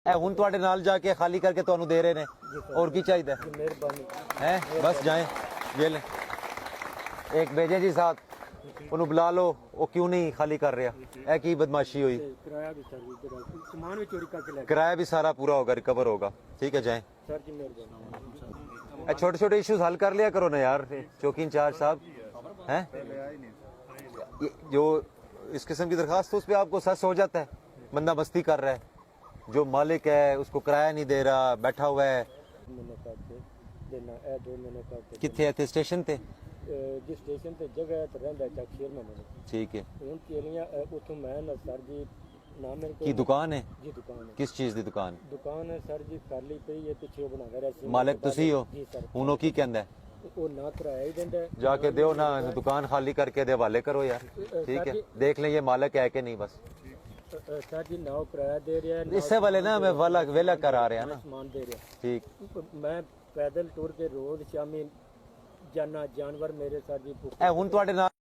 ਹੁਣ ਤੁਹਾਡੇ ਨਾਲ ਜਾ ਕੇ ਖਾਲੀ ਕਰਕੇ ਤੁਹਾਨੂੰ ਦੇ ਰਹੇ ਨੇ और की चाहिए है बस जाएं ये ले एक भेजे जी साथ उन्हें बुला लो वो क्यों नहीं खाली कर रहा है की बदमाशी हुई किराया भी सारा पूरा होगा रिकवर होगा ठीक है जाएं छोटे छोटे इश्यूज हल कर लिया करो ना यार चौकी इंचार्ज साहब हैं जो इस किस्म की दरखास्त तो उस पर आपको सच हो जाता है बंदा मस्ती कर रहा है जो मालिक है उसको किराया नहीं दे रहा बैठा हुआ है कितने थे स्टेशन थे जिस स्टेशन ते जगह है तो रहंदा चक शेर में ठीक है हुन केलियां उथों मैं ना सर जी नाम मेरे की दुकान है जी दुकान है किस चीज दी दुकान है सर जी खाली पई है पीछे बना रहा है मालिक तुसी हो हुन ओ की कहंदा है वो ना किराया ही देंदा है जाके दो ना दुकान खाली करके दे हवाले करो यार ठीक है देख लें ये मालिक है कि नहीं बस सर जी ना किराया दे रहा है इससे वाले ना मैं वाला वेला करा रहा ना सामान दे रहा ठीक मैं पैदल टुर के रोज शामी जाना जानवर मेरे साथ जी हुन ਤੁਹਾਡੇ ਨਾਲ